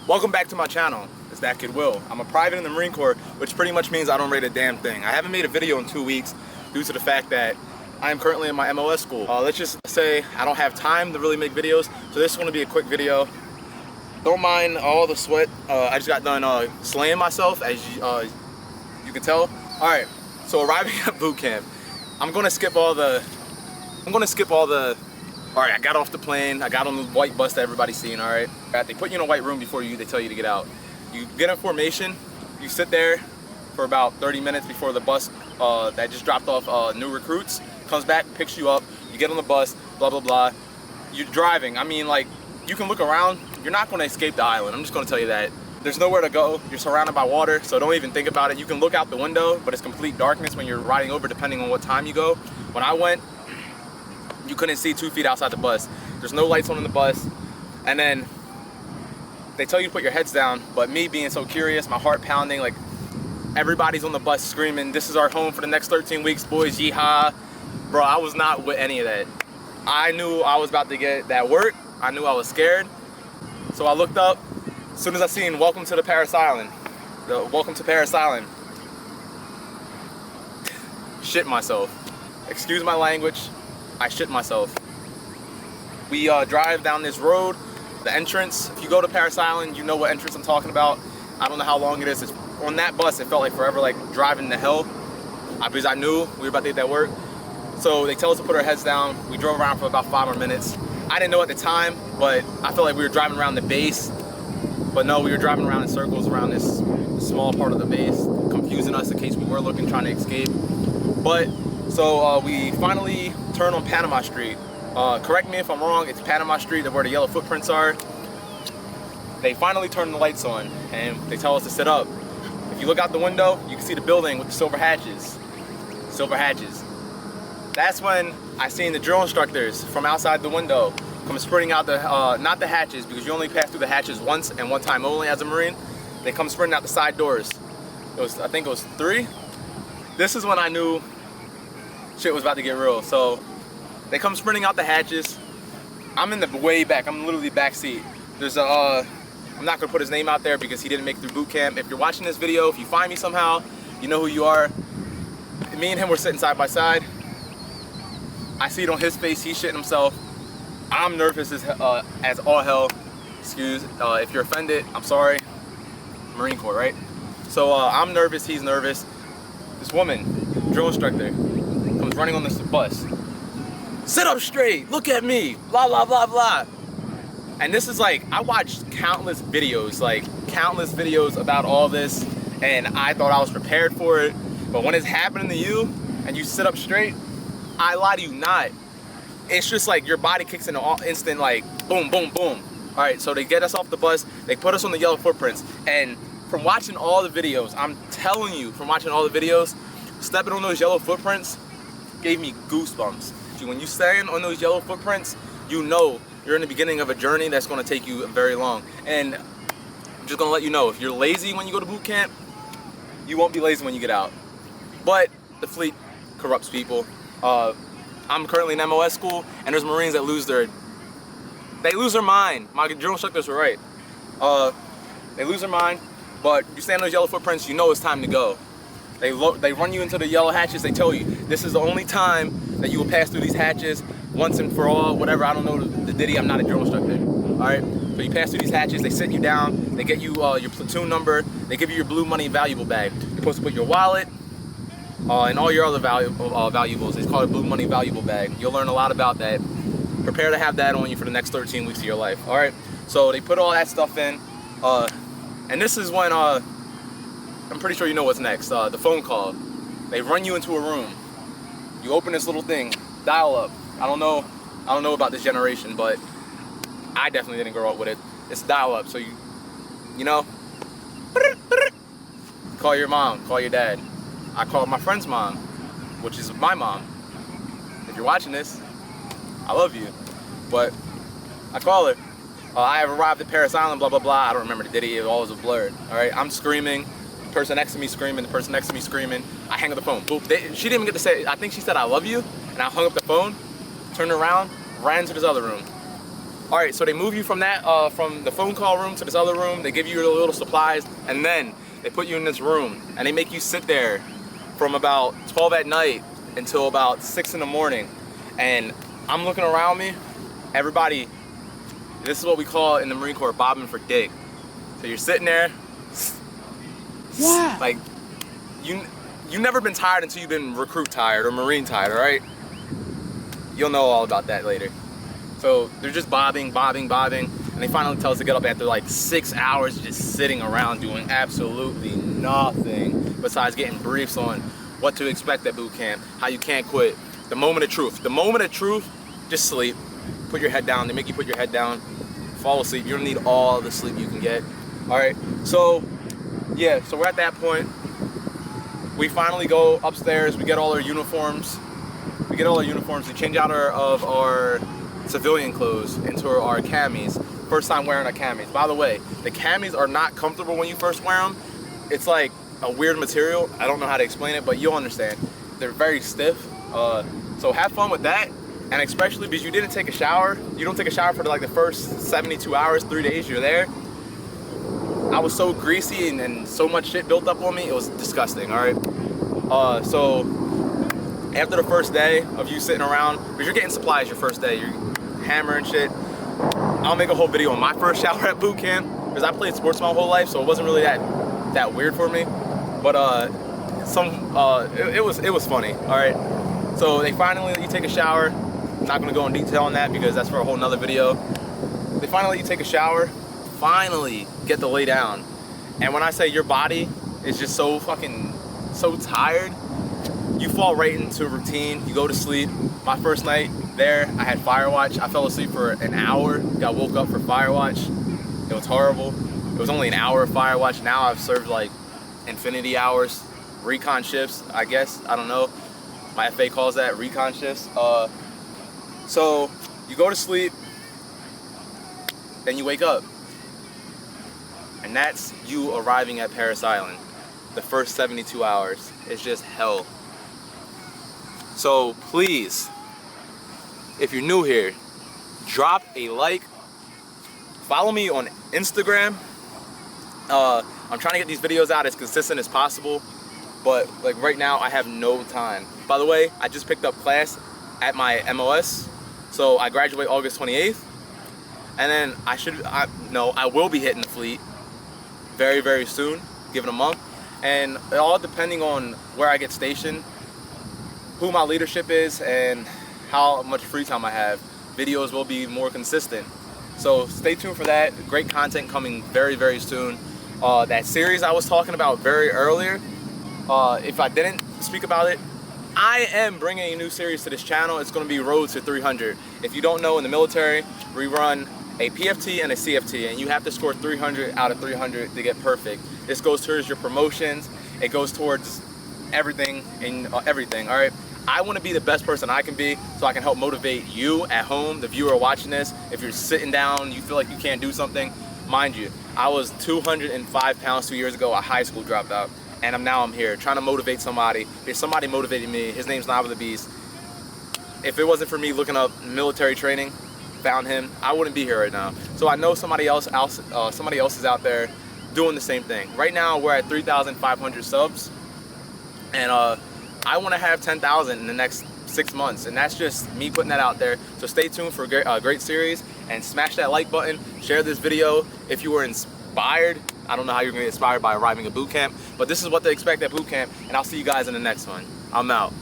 Welcome back to my channel. It's That Kid Will. I'm a private in the Marine Corps, which pretty much means I don't rate a damn thing. I haven't made a video in 2 weeks due to the fact that I am currently in my MOS school. Let's just say I don't have time to really make videos, so this is going to be a quick video. Don't mind all the sweat. I just got done slaying myself, as you can tell. All right, so arriving at boot camp, I'm gonna skip all the. All right, I got off the plane. I got on the white bus that everybody's seen. All right, they put you in a white room before they tell you to get out. You get in formation. You sit there for about 30 minutes before the bus that just dropped off new recruits comes back, picks you up. You get on the bus. Blah blah blah. You're driving. I mean, like, you can look around. You're not going to escape the island. I'm just going to tell you that. There's nowhere to go. You're surrounded by water, so don't even think about it. You can look out the window, but it's complete darkness when you're riding over, depending on what time you go. When I went, you couldn't see 2 feet outside the bus. There's no lights on in the bus. And then they tell you to put your heads down, but me being so curious, my heart pounding, like, everybody's on the bus screaming, "This is our home for the next 13 weeks, boys, yeehaw." Bro, I was not with any of that. I knew I was about to get that work. I knew I was scared. So I looked up. As soon as I seen "Welcome to the Paris Island," "Welcome to Paris Island," shit myself. Excuse my language. I shit myself. We drive down this road, the entrance. If you go to Paris Island, you know what entrance I'm talking about. I don't know how long it is. It's, on that bus, it felt like forever, like driving to hell, because I knew we were about to get that work. So they tell us to put our heads down. We drove around for about 5 more minutes. I didn't know at the time, but I felt like we were driving around the base. But no, we were driving around in circles around this small part of the base, confusing us in case we were looking, trying to escape. But so we finally turn on Panama Street. Correct me if I'm wrong, it's Panama Street where the yellow footprints are. They finally turn the lights on and they tell us to sit up. If you look out the window, you can see the building with the silver hatches. Silver hatches. That's when I seen the drill instructors from outside the window come sprinting out the, not the hatches, because you only pass through the hatches once and one time only as a Marine. They come sprinting out the side doors. I think it was 3. This is when I knew shit was about to get real. So they come sprinting out the hatches. I'm in the way back. I'm literally back seat. There's a, I'm not gonna put his name out there because he didn't make it through boot camp. If you're watching this video, if you find me somehow, you know who you are. Me and him were sitting side by side. I see it on his face. He's shitting himself. I'm nervous as all hell. Excuse if you're offended. I'm sorry. Marine Corps, right? So I'm nervous. He's nervous. This woman, drill instructor, comes running on this bus. "Sit up straight. Look at me. Blah blah blah blah." And this is like, I watched countless videos about all this, and I thought I was prepared for it. But when it's happening to you and you sit up straight, I lie to you not. It's just like your body kicks in an instant, like boom, boom, boom. All right, so they get us off the bus. They put us on the yellow footprints. And from watching all the videos, I'm telling you, from watching all the videos, stepping on those yellow footprints gave me goosebumps. When you stand on those yellow footprints, you know you're in the beginning of a journey that's going to take you very long. And I'm just going to let you know, if you're lazy when you go to boot camp, you won't be lazy when you get out. But the fleet corrupts people. I'm currently in MOS school, and there's Marines that lose their mind. My drill instructors were right. They lose their mind, but you stand on those yellow footprints, you know it's time to go. They run you into the yellow hatches. They tell you this is the only time that you will pass through these hatches once and for all. Whatever, I don't know the ditty. I'm not a drill instructor. All right, so you pass through these hatches. They sit you down. They get you your platoon number. They give you your blue money valuable bag. You're supposed to put your wallet and all your other valuables. It's called a blue money valuable bag. You'll learn a lot about that. Prepare to have that on you for the next 13 weeks of your life. All right, so they put all that stuff in, and this is when I'm pretty sure you know what's next. The phone call. They run you into a room. You open this little thing, dial up. I don't know about this generation, but I definitely didn't grow up with it. It's dial up, so you know, call your mom, call your dad. I called my friend's mom, which is my mom. If you're watching this, I love you. But I call her. I have arrived at Paris Island, blah, blah, blah. I don't remember the ditty. It all was a blur. All right, I'm screaming. The person next to me screaming. The person next to me screaming. I hang up the phone. Boop. She didn't even get to say, I think she said, "I love you." And I hung up the phone, turned around, ran to this other room. All right, so they move you from that, from the phone call room to this other room. They give you your little supplies, and then they put you in this room, and they make you sit there from about 12 at night until about 6 in the morning. And I'm looking around me, everybody, this is what we call in the Marine Corps bobbing for dick. So you're sitting there, Yeah. like, you've never been tired until you've been recruit tired or Marine tired, all right? You'll know all about that later. So they're just bobbing, and they finally tell us to get up after like 6 hours just sitting around doing absolutely nothing besides getting briefs on what to expect at boot camp, how you can't quit. The moment of truth. The moment of truth, just sleep. Put your head down. They make you put your head down. Fall asleep. You don't need all the sleep you can get. All right. So, yeah. So we're at that point. We finally go upstairs. We get all our uniforms. We change out our civilian clothes into our camis. First time wearing our camis. By the way, the camis are not comfortable when you first wear them. It's like a weird material. I don't know how to explain it, but you'll understand. They're very stiff. So have fun with that. And especially because you didn't take a shower. You don't take a shower for like the first 72 hours, 3 days you're there. I was so greasy and so much shit built up on me. It was disgusting, all right? So after the first day of you sitting around, because you're getting supplies your first day, you're hammering shit. I'll make a whole video on my first shower at boot camp, because I played sports my whole life, so it wasn't really that weird for me. But it was funny, all right? So they finally let you take a shower. I'm not gonna go in detail on that because that's for a whole nother video. They finally let you take a shower, finally get to lay down. And when I say your body is just so tired, you fall right into routine, you go to sleep. My first night there, I had Firewatch. I fell asleep for an hour, got woke up for Firewatch. It was horrible. It was only an hour of Firewatch. Now I've served like infinity hours, recon shifts, I guess, I don't know. My FA calls that recon shifts. So you go to sleep, then you wake up. And that's you arriving at Parris Island. The first 72 hours is just hell. So please, if you're new here, drop a like. Follow me on Instagram. I'm trying to get these videos out as consistent as possible, but like right now I have no time. By the way, I just picked up class at my MOS, so I graduate August 28th, and then I will be hitting the fleet very, very soon, given a month, and all depending on where I get stationed, who my leadership is, and how much free time I have, videos will be more consistent. So stay tuned for that. Great content coming very, very soon. That series I was talking about very earlier, if I didn't speak about it, I am bringing a new series to this channel. It's going to be Road to 300. If you don't know, in the military, we run a PFT and a CFT, and you have to score 300 out of 300 to get perfect. This goes towards your promotions. It goes towards everything and everything, all right? I want to be the best person I can be so I can help motivate you at home, the viewer watching this. If you're sitting down, you feel like you can't do something, mind you, I was 205 pounds 2 years ago, a high school dropout, and now I'm here trying to motivate somebody. There's somebody motivating me. His name's Nava the Beast. If it wasn't for me looking up military training, found him, I wouldn't be here right now. So I know somebody else is out there doing the same thing. Right now we're at 3,500 subs, and I want to have 10,000 in the next 6 months, and that's just me putting that out there. So stay tuned for a great series, and smash that like button, share this video if you were inspired. I don't know how you're gonna get inspired by arriving at boot camp, but this is what to expect at boot camp, and I'll see you guys in the next one. I'm out.